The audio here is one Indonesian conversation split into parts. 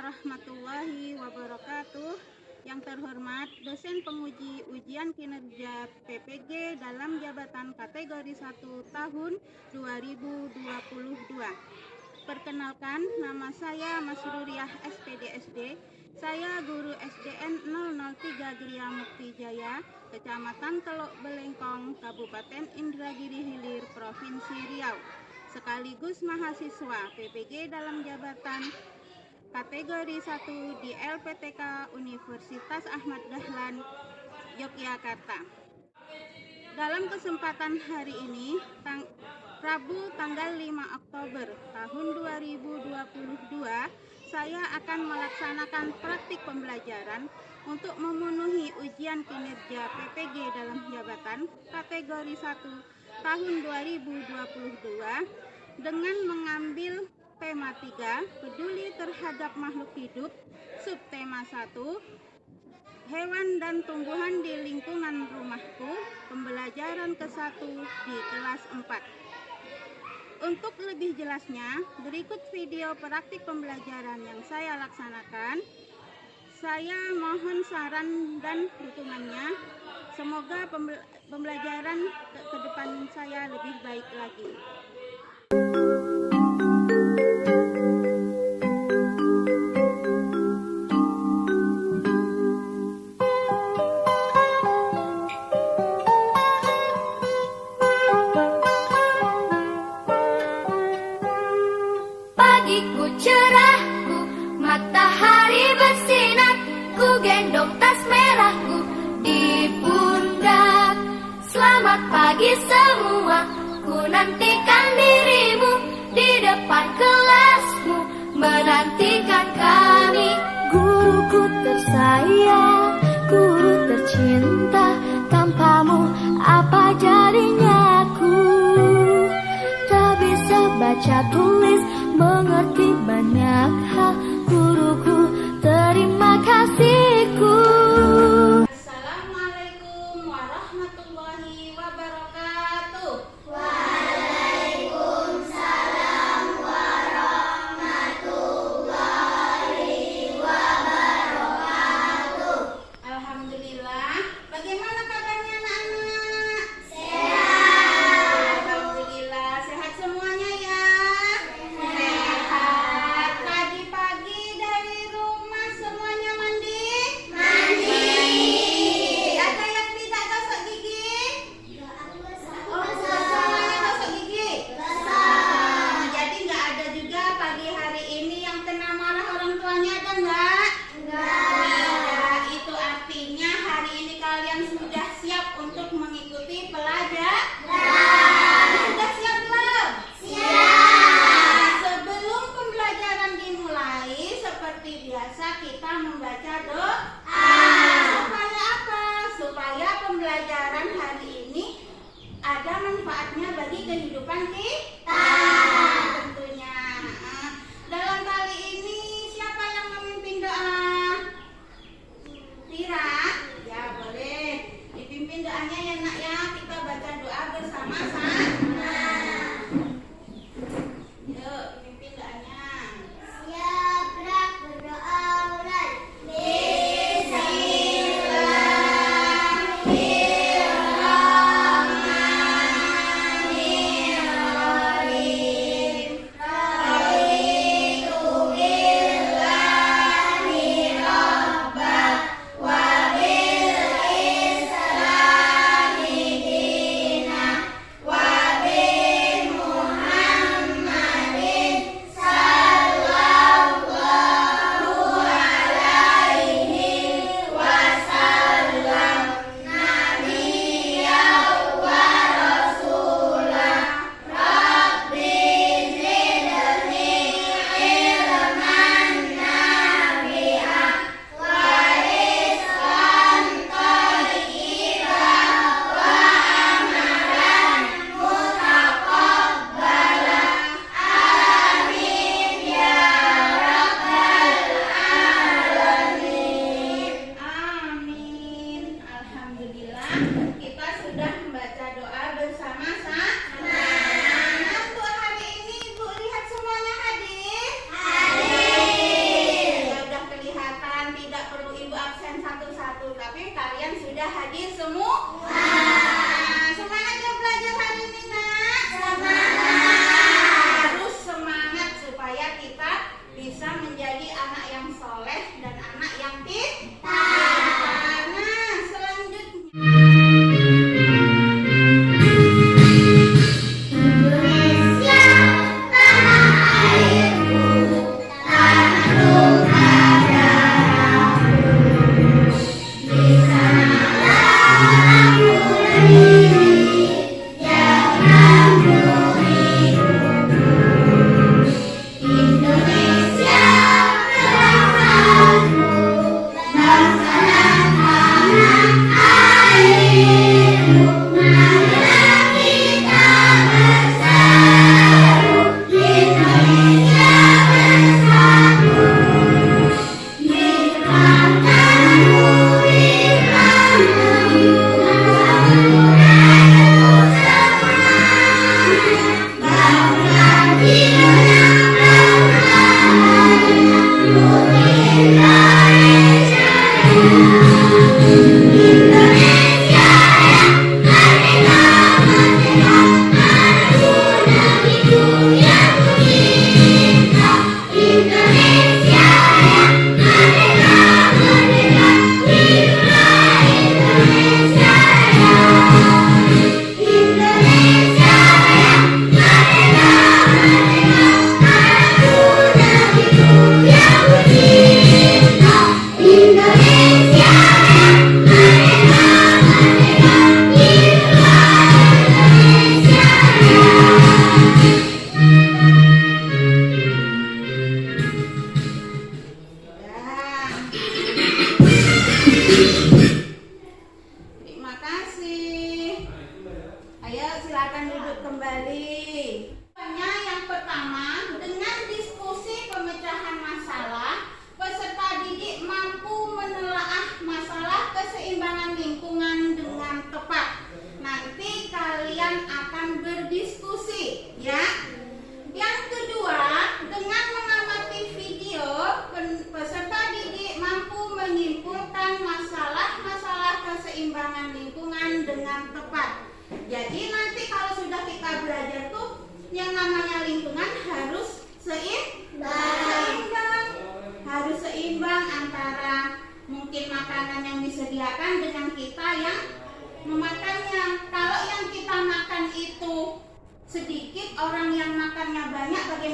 warahmatullahi wabarakatuh. Yang terhormat dosen penguji ujian kinerja PPG dalam jabatan kategori 1 tahun 2022. Perkenalkan, nama saya Masruriah SPDSD. Saya guru SDN 003 Gria Mukti Jaya, Kecamatan Teluk Belengkong, Kabupaten Indragiri Hilir, Provinsi Riau. Sekaligus mahasiswa PPG dalam jabatan kategori 1 di LPTK Universitas Ahmad Dahlan, Yogyakarta. Dalam kesempatan hari ini, Rabu tanggal 5 Oktober tahun 2022, saya akan melaksanakan praktik pembelajaran untuk memenuhi ujian kinerja PPG dalam jabatan kategori 1 tahun 2022 dengan mengambil tema 3, peduli terhadap makhluk hidup, subtema 1, hewan dan tumbuhan di lingkungan rumahku, pembelajaran ke-1 di kelas 4. Untuk lebih jelasnya, berikut video praktik pembelajaran yang saya laksanakan. Saya mohon saran dan dukungannya. Semoga pembelajaran ke depan saya lebih baik lagi. Pagiku cerahku, matahari bersinar, ku gendong tas merahku di pundak. Selamat pagi semua, ku nantikan dirimu di depan kelasmu, menantikan kami. Guruku tersayang, guru tercinta, tanpamu apa jadinya aku? Tak bisa baca tulis, mengerti banyak hal, guruku terima kasihku. Assalamualaikum warahmatullahi wabarakatuh. Waalaikumsalam warahmatullahi wabarakatuh. Alhamdulillah. Bagaimana kabarnya anak-anak? Sehat. Alhamdulillah, sehat semuanya ya. Sehat. Pagi-pagi dari rumah semuanya mandi?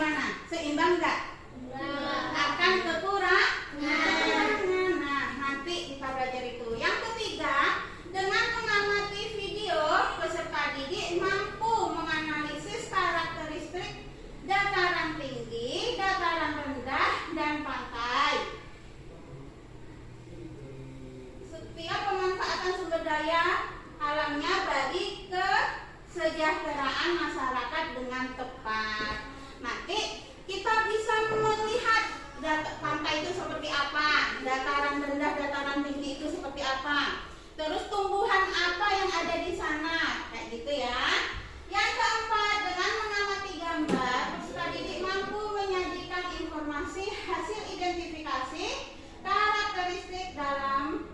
gimana? Seimbang nggak? Akan kekurangan. Nah, nanti kita belajar itu. Yang ketiga, dengan mengamati video, peserta didik mampu menganalisis karakteristik dataran tinggi, dataran rendah, dan pantai. Setiap pemanfaatan sumber daya alamnya bagi kesejahteraan masyarakat dengan tepat. Nanti kita bisa melihat pantai itu seperti apa, dataran rendah, dataran tinggi itu seperti apa, terus tumbuhan apa yang ada di sana, kayak gitu ya. Yang keempat, dengan mengamati gambar, peserta didik mampu menyajikan informasi hasil identifikasi karakteristik dalam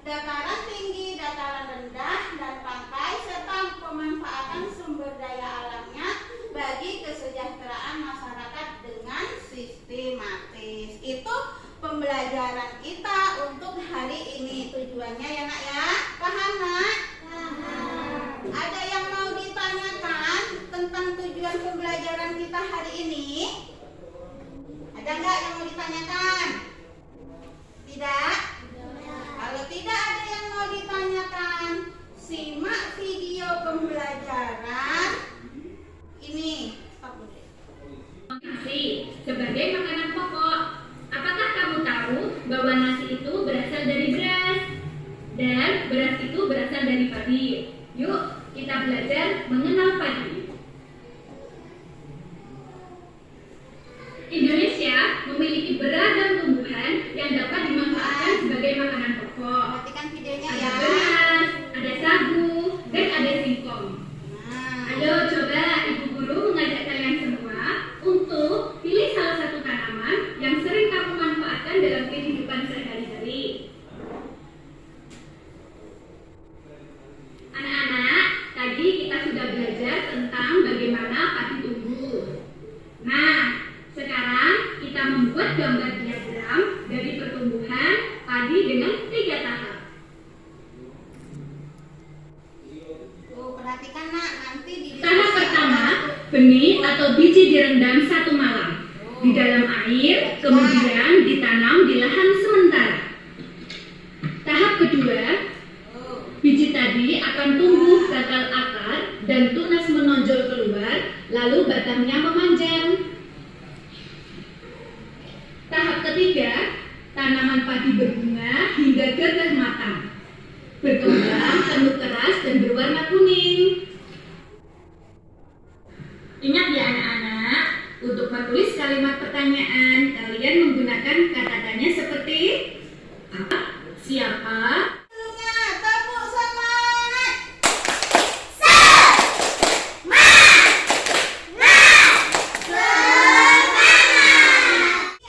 dataran tinggi, dataran rendah, dan pantai, serta pemanfaatan sumber daya alamnya bagi kesejahteraan masyarakat dengan sistematis. Itu pembelajaran kita untuk hari ini. Tujuannya ya nak ya? Paham nak? Ada yang mau ditanyakan tentang tujuan pembelajaran kita hari ini? Ada nggak yang mau ditanyakan? Tidak? Kalau tidak ada yang mau ditanyakan, simak video pembelajaran ini. Stop dulu. Nasi sebagai makanan pokok. Apakah kamu tahu bahwa nasi itu berasal dari beras dan beras itu berasal dari padi? Yuk kita belajar mengenal padi. Indonesia memiliki beragam tumbuhan yang dapat dimanfaatkan sebagai makanan pokok. Perhatikan videonya Ada ya. beras, ada sagu, dan ada singkong. Ayo coba ibu guru mengajak kalian semua untuk pilih salah satu tanaman yang sering kamu manfaatkan dalam kehidupan sehari-hari. Anak-anak, tadi kita sudah belajar tentang bagaimana padi tumbuh. Nah, sekarang kita membuat gambar diagram dari pertumbuhan padi dengan 3 tahap. Perhatikan nak, nanti di Tahap pertama, benih atau biji direndam 1 malam di dalam air, kemudian ditanam di lahan sementara. Tahap kedua, biji tadi akan tumbuh bakal akar dan tunas menonjol keluar, lalu batangnya memanjang. Tahap ketiga, tanaman padi berbunga hingga gagah matang, berkembang penuh keras dan berwarna kuning. Ingat ya anak-anak, untuk menulis kalimat pertanyaan, kalian menggunakan kata tanya seperti apa, siapa, tepuk semangat.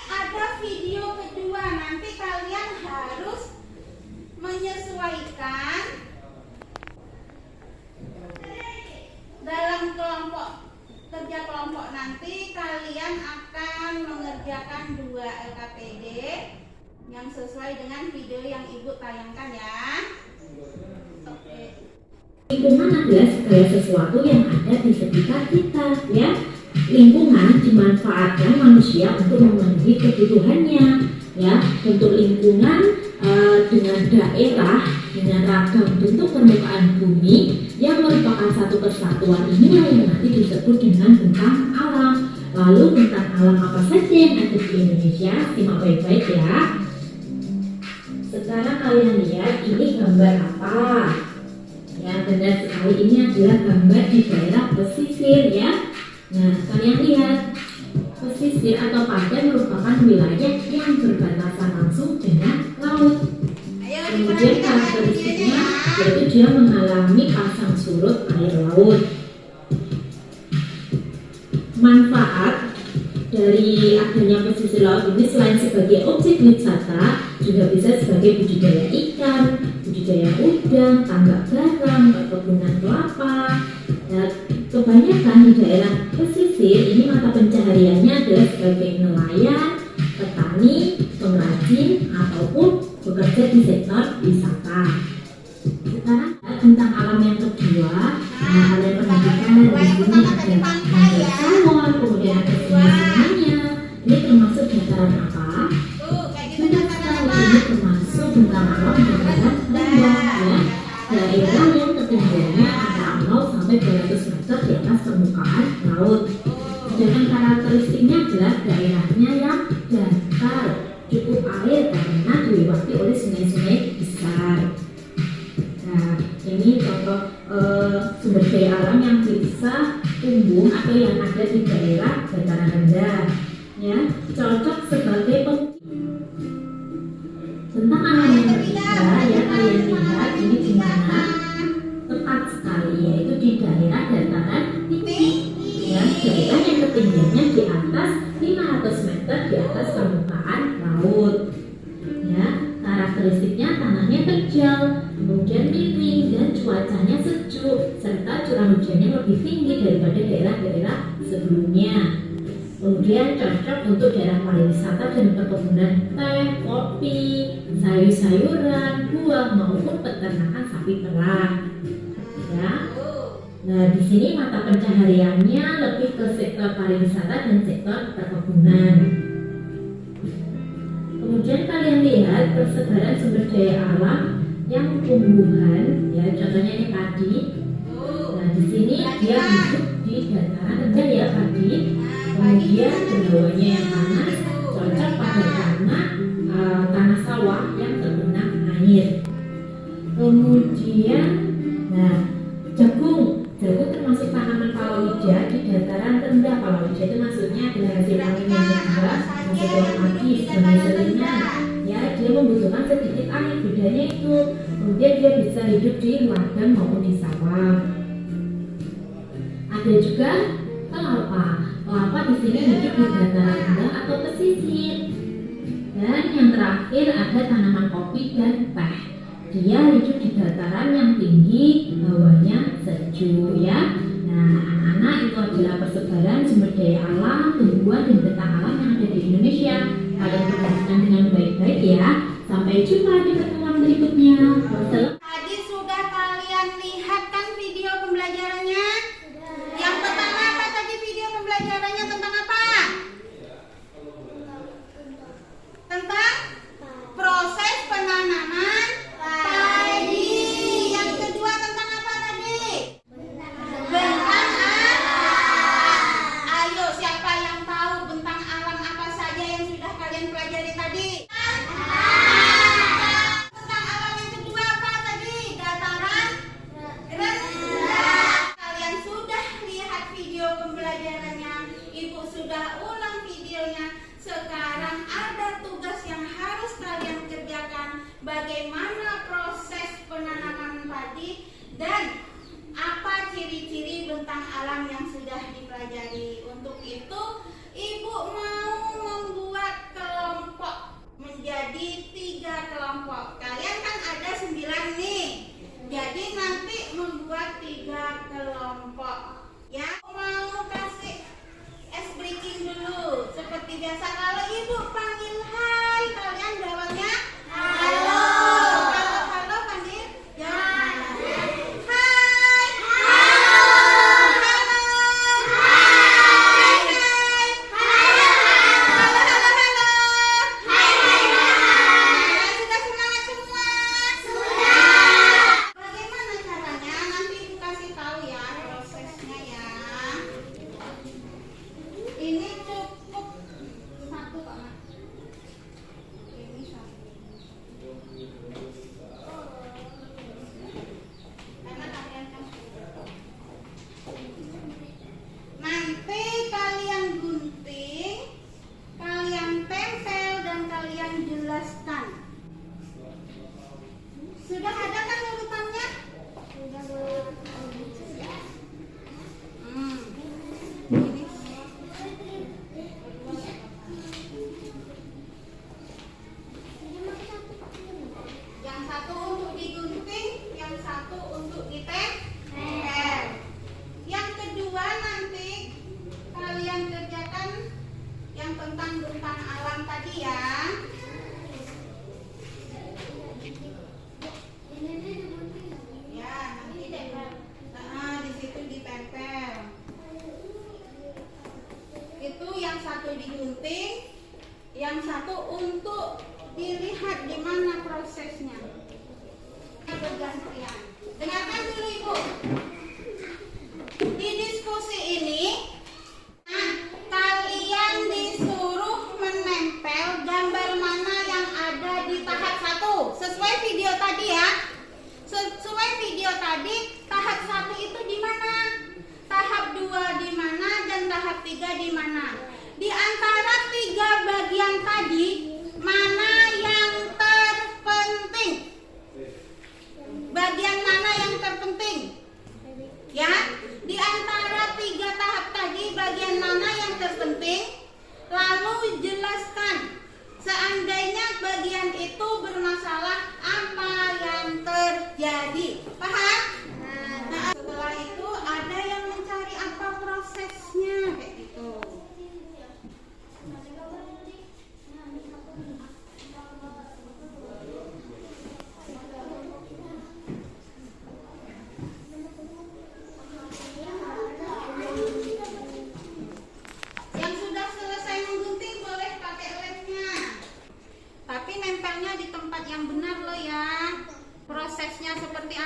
Ada video kedua, nanti kalian harus menyesuaikan dalam kelompok kerja kelompok. Nanti kalian akan mengerjakan 2 LKPD yang sesuai dengan video yang ibu tayangkan ya. Oke. Lingkungan adalah segala sesuatu yang ada di sekitar kita, ya. Lingkungan dimanfaatkan manusia untuk memenuhi kebutuhannya, ya. Bentuk lingkungan dengan daerah dengan ragam bentuk permukaan bumi yang merupakan satu kesatuan inilah yang nanti disebut dengan bentang alam. Lalu bentang alam apa saja yang ada di Indonesia? Simak baik-baik ya. Sekarang kalian lihat ini gambar apa? Ya, benar sekali, ini adalah gambar di daerah pesisir ya. Nah, kalian lihat pesisir atau pantai merupakan wilayah yang berbatasan langsung dengan laut. Kemudian karakteristiknya yaitu dia mengalami pasang surut air laut. Manfaat dari adanya pesisir laut ini selain sebagai objek wisata, juga bisa sebagai budidaya ikan, budidaya udang, tambak garam, perkebunan kelapa. Nah, kebanyakan di daerah pesisir ini mata pencahariannya adalah sebagai nelayan, petani, pengrajin, ataupun bekerja di sektor wisata. Sekarang tentang alam yang kedua, kalian perhatikan di sini ada gambar sawah, kemudian ada sungai dataran apa? Tuh, kayak gitu Benar dataran sekali, apa? ini termasuk bentang alam dataran rendah ya. Daerah yang ketinggiannya antara 0 sampai 200 meter di atas permukaan laut. Sedangkan karakteristiknya adalah daerahnya yang datar, cukup air karena dilewati oleh sungai-sungai besar. Nah, ini contoh sumber daya alam yang bisa tumbuh atau yang ada di daerah dataran rendah, ya, cocok sebagai tentang alam yang ketiga ya, kalian lihat ini di mana tepat sekali, yaitu di daerah dataran tinggi, ya, daerah yang ketinggiannya di atas 500 meter di atas permukaan laut, ya. Karakteristiknya tanahnya terjal, kemudian miring dan cuacanya sejuk, serta curah hujannya lebih tinggi daripada daerah-daerah sebelumnya. Kemudian cocok untuk daerah pariwisata dan perkebunan teh, kopi, sayur-sayuran, buah maupun peternakan sapi perah. Ya. Nah, di sini mata pencahariannya lebih ke sektor pariwisata dan sektor perkebunan. Kemudian kalian lihat persebaran sumber daya alam yang tumbuhan, ya, contohnya ini padi. Nah, di sini dia hidup di dataran rendah ya, padi. Kemudian berhawanya yang panas, cocok pada tanah sawah yang tergenang air. Kemudian, nah, jagung termasuk tanaman palawija di dataran rendah. Palawija itu maksudnya adalah hasil panen yang rendah, hasil padi sebagai selingan. Ya, dia membutuhkan sedikit air, bedanya itu. Kemudian dia bisa hidup di ladang maupun di sawah. Ada juga kelapa. Kelapa di sini hidup di dataran rendah atau pesisir. Dan yang terakhir ada tanaman kopi dan teh. Dia hidup di dataran yang tinggi, hawanya sejuk ya. Nah, anak-anak, itu adalah persebaran sumber daya alam, tumbuhan dan bentang alam yang ada di Indonesia. Kalian perhatikan dengan baik-baik ya. Sampai jumpa di pertemuan berikutnya. Wassalamualaikum. Tadi sudah kalian lihat kan video pembelajarannya? Yang pertama apa tadi video pembelajarannya tentang apa? Tentang proses penanaman padi. Yang kedua tentang apa tadi? Bentang alam. Ayo, siapa yang tahu bentang alam apa saja yang sudah kalian pelajari tadi? Tentang alam yang kedua apa tadi? Dataran rendah. Kalian sudah lihat video pembelajarannya, Ibu sudah ulang videonya. Sekarang ada tugas yang harus kalian kerjakan. Bagaimana proses penanaman padi dan apa ciri-ciri bentang alam yang sudah dipelajari. Untuk itu, Ibu mau membuat kelompok menjadi 3 kelompok. Kalian kan ada 9 nih. Jadi nanti membuat 3 kelompok. Ya, mau kasih ice breaking dulu. Seperti biasa kalau Ibu panggil hai, kalian jawabnya halo. Kalau halo panggil jawab hai. Halo. Halo. Hai. Halo. Halo. Sudah semangat semua? Sudah. Bagaimana caranya? Nanti Ibu kasih tahu ya prosesnya ya. Ini cukup 1 Pak Mat. Ini 1. Karena kalian kan nanti kalian gunting, kalian tempel dan kalian jelaskan. Sudah ada kan urutannya? Sudah. Ini yang satu untuk digunting, yang satu untuk ditempel. Yang kedua nanti kalian kerjakan yang tentang bentang alam tadi ya. Ya, nanti di situ ditempel. Itu yang satu digunting, Yang satu untuk dilihat di mana prosesnya. Bergantian. Dengarkan dulu Ibu. Di diskusi ini, kalian disuruh menempel gambar mana yang ada di tahap 1. Sesuai video tadi ya. Sesuai video tadi, tahap 1 itu di mana? Tahap 2 di mana dan tahap 3 di mana? Di antara 3 bagian tadi, mana yang terpenting? Bagian mana yang terpenting? Ya, di antara 3 tahap tadi, bagian mana yang terpenting? Lalu jelaskan. Seandainya bagian itu bermasalah, apa yang terjadi? Paham? Nah, setelah itu ada yang mencari apa prosesnya, kayak gitu. Yang sudah selesai menggunting boleh pakai lemnya. Tapi nempelnya di tempat yang benar loh ya. Prosesnya seperti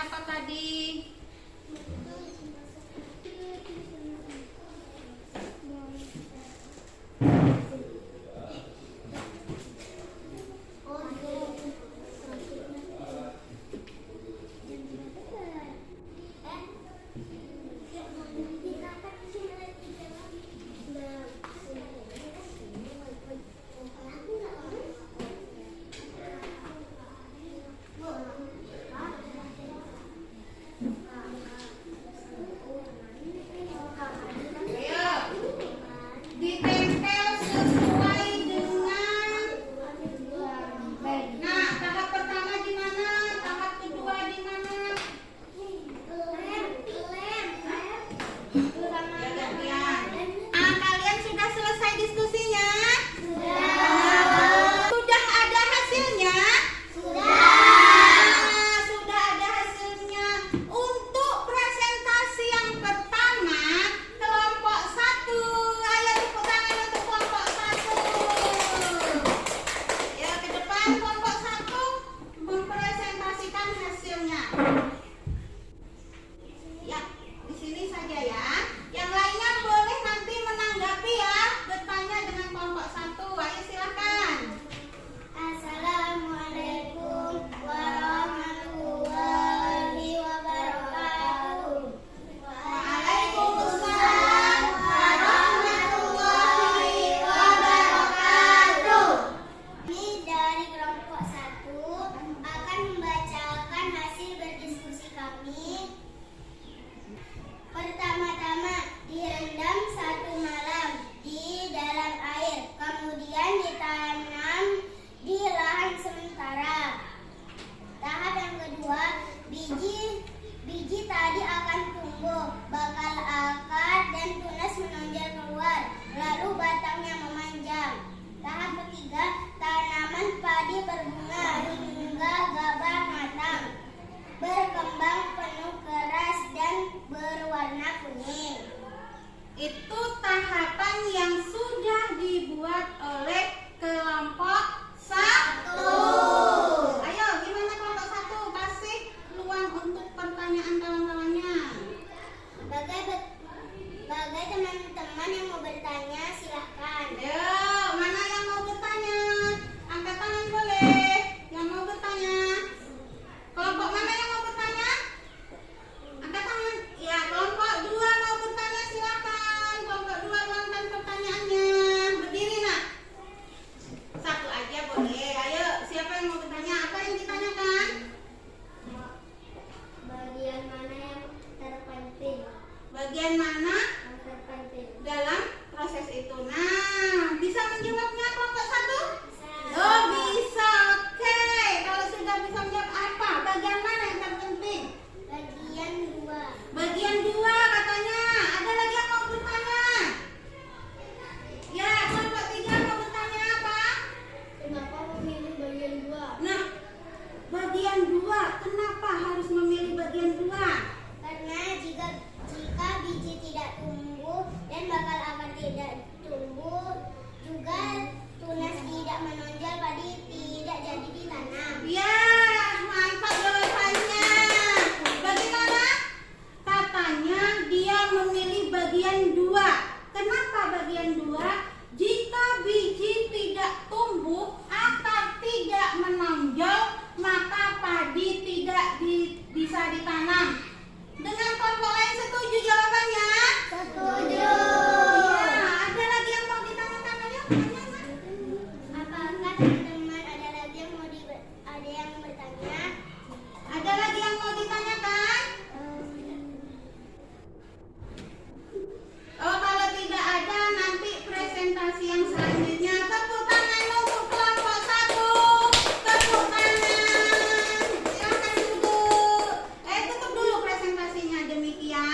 yang selanjutnya. Tepuk tangan untuk kelompok 1. Tepuk tangan. Silakan duduk. Tutup dulu presentasinya. Demikian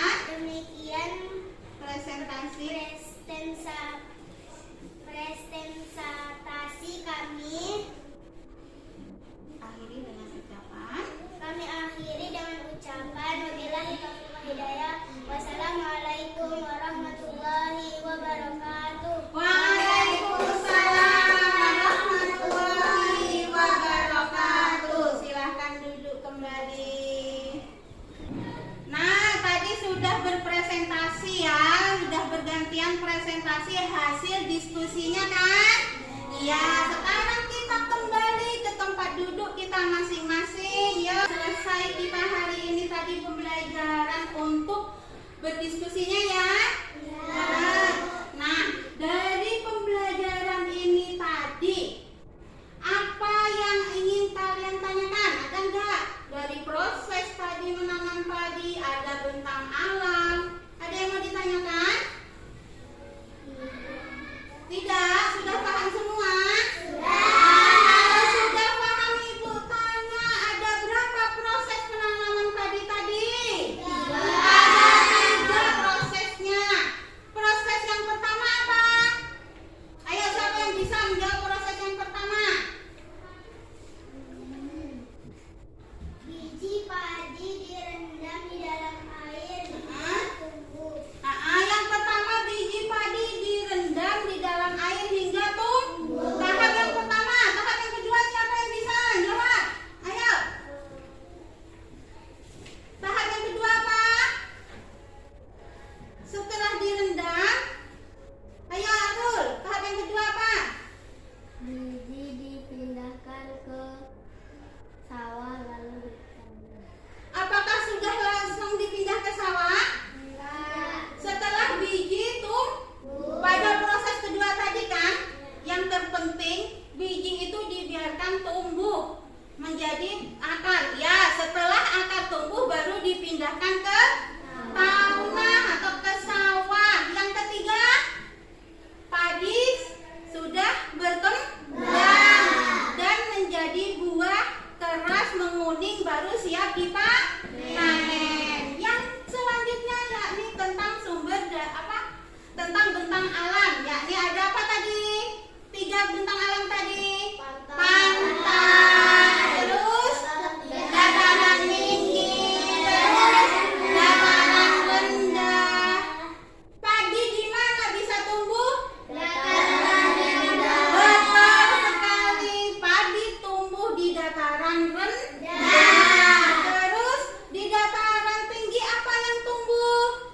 presentasi kami. Kami akhiri dengan ucapan wabillahi taufiq wal hidayah. Wassalamualaikum warahmatullahi wabarakatuh. Waalaikumsalam warahmatullahi wabarakatuh. Silahkan duduk kembali. Nah, tadi sudah berpresentasi ya, sudah bergantian presentasi hasil diskusinya kan? Iya, sekarang kita kembali ke tempat duduk kita masing-masing ya. Selesai kita hari ini tadi pembelajaran untuk berdiskusinya ya. Nah, dari pembelajaran ini tadi apa yang ingin kalian tanyakan? Ada enggak? Dari proses tadi menanam padi, ada bentang alam. Ada yang mau ditanyakan? Tidak? Sudah paham semua? Kalau sudah paham, Ibu tanya, ada berapa proses penanaman padi tadi? Ada 3 prosesnya. Proses yang pertama apa? Ayo, siapa yang bisa menjawab proses yang pertama? Biji padi direndam di dalam air hingga tumbuh. Yang pertama biji padi direndam di dalam air hingga tumbuh. Tahap yang pertama. Tahap yang kedua siapa yang bisa jawab? Ayo. Tahap yang kedua apa? Setelah direndam. Ayo Abdul. Tahap yang kedua apa? Biji dipindahkan ke sawah lalu ditanam. Apakah sudah langsung dipindah ke sawah? Enggak. Setelah biji tumbuh. Pada proses kedua tadi kan, yang terpenting biji itu dibiarkan tumbuh menjadi akar. Ya, setelah akar tumbuh baru dipindahkan ke tanah atau ke sawah. Yang ketiga, padi sudah berkembang dan menjadi buah keras menguning baru siap dipanen. Yang selanjutnya yakni tentang tentang bentang alam, yakni ada apa tadi? 3 bentang alam tadi. Pantai, terus dataran tinggi, terus dataran rendah. Padi di mana bisa tumbuh? Betul sekali, padi tumbuh di dataran rendah. Terus di dataran tinggi apa yang tumbuh?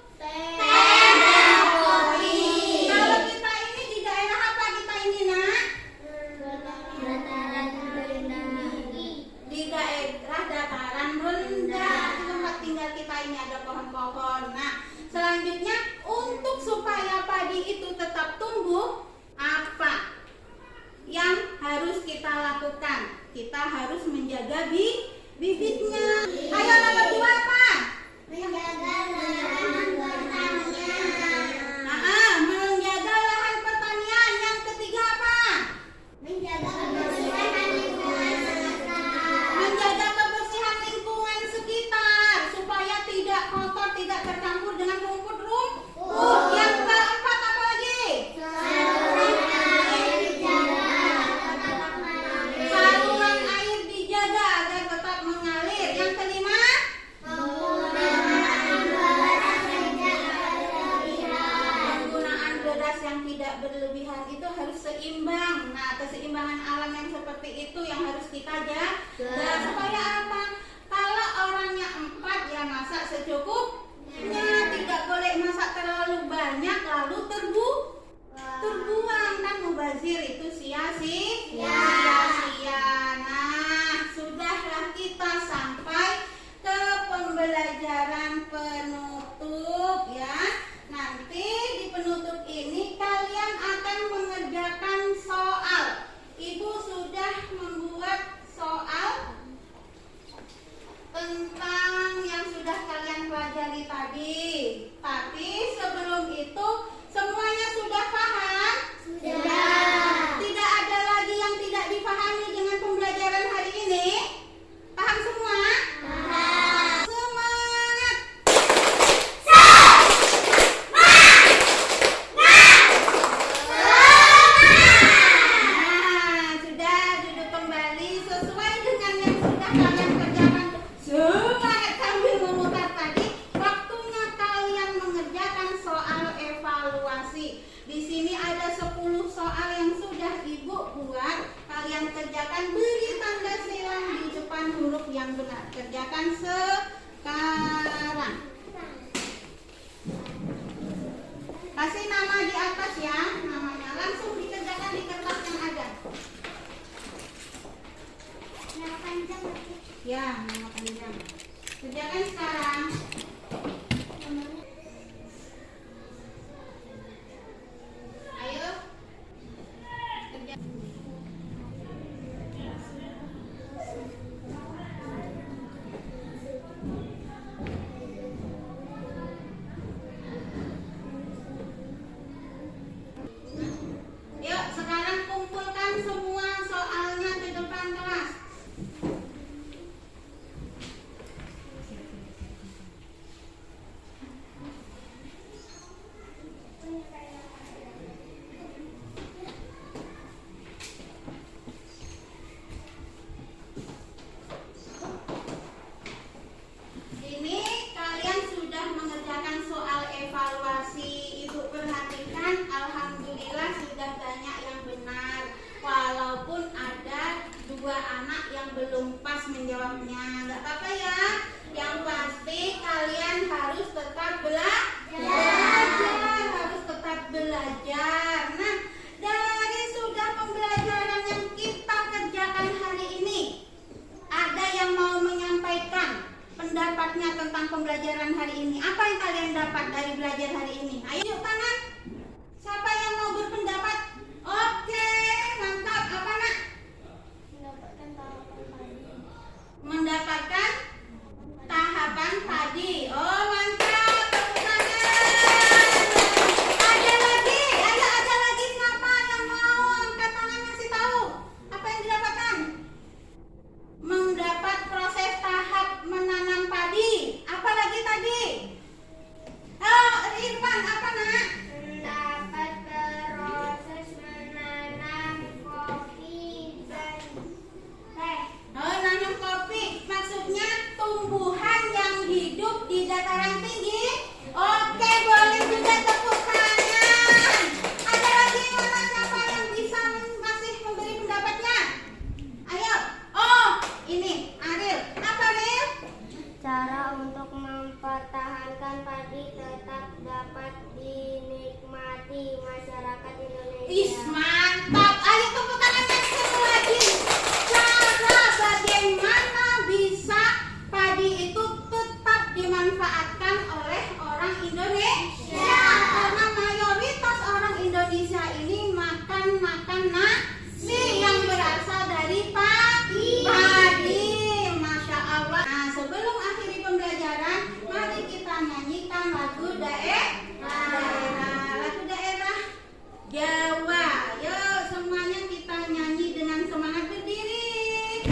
Kalau kita ini di daerah apa kita ini nak? Di daerah dataran rendah. Di tempat tinggal kita ini ada pohon-pohon. Nah, selanjutnya untuk supaya padi itu tetap tumbuh, apa yang harus kita lakukan? Kita harus menjaga bibitnya. Ayo nomor 2 apa? Menjaga lahan pertanian. Menjaga lahan pertanian. Yang ketiga apa? Menjaga kebersihan lingkungan sekitar. Menjaga kebersihan lingkungan sekitar supaya tidak kotor, tidak tercampur dengan rumput. Yang keempat apa lagi? Saluran air dijaga agar tetap mengalir. Yang kelima, penggunaan beras yang tidak berlebihan itu harus seimbang. Nah, keseimbangan alam yang seperti itu yang harus kita jaga. Supaya apa? Kalau orangnya 4 ya masak secukupnya, tidak boleh masak terlalu banyak lalu terbuang kan, mubazir itu sia-sia. Nah, sudahlah kita sampai ke pembelajaran penutup ya. Nanti di penutup ini kalian akan mengerjakan soal. Ibu sudah membuat soal tentang yang sudah kalian pelajari tadi. Tapi sebelum itu semuanya sudah paham? Sudah. benar. Kerjakan sekarang. Kasih nama di atas ya, namanya. Langsung dikerjakan di kertas yang ada. Nama panjang. Ya, nama panjang. Kerjakan sekarang. Ayo. Kerja. Yuk, sekarang kumpulkan semua soalnya di depan kelas. Ini kalian sudah mengerjakan soal evaluasi. Ibu perhatikan, alhamdulillah sudah banyak yang benar. Walaupun ada 2 anak yang belum pas menjawabnya. Gak apa-apa ya. Yang pasti kalian harus tetap belajar. Harus tetap belajar. Nah, dari sudah pembelajaran yang kita kerjakan hari ini, ada yang mau menyampaikan pendapatnya tentang pembelajaran hari ini. Apa yang kalian dapat dari belajar hari ini? Ayo yuk tangan. Siapa yang mau berpendapat? Oke, mantap. Apa nak? Mendapatkan tahapan tadi. Mendapatkan tahapan tadi. Oh, mantap. Tepuk tangan. Ada lagi? Ayo, ada lagi siapa yang mau angkat tangan ngasih tahu? Apa yang didapatkan? Mendapat proses tahap menanam padi. Apa lagi tadi? Oh, Irfan, apa nak? Mendapat proses menanam kopi dan teh. Oh, nanam kopi. Maksudnya tumbuhan yang hidup di dataran tinggi. Oke, boleh juga tepuk tangan. Ada lagi mana siapa yang bisa masih memberi pendapatnya? Ayo. Oh, ini Ariel. Apa Ariel? Cara untuk mempertahankan padi tetap dapat dinikmati masyarakat Indonesia. Is mantap. Ayo tepuk tangan yang satu lagi. Cara bagaimana bisa padi itu tetap dimanfaatkan oleh orang Indonesia. Karena mayoritas orang Indonesia ini makan nasi yang berasal dari padi. Masya Allah. Nah, sebelum akhiri pembelajaran, mari kita nyanyikan lagu daerah. Lagu daerah Jawa. Yuk semuanya kita nyanyi dengan semangat berdiri.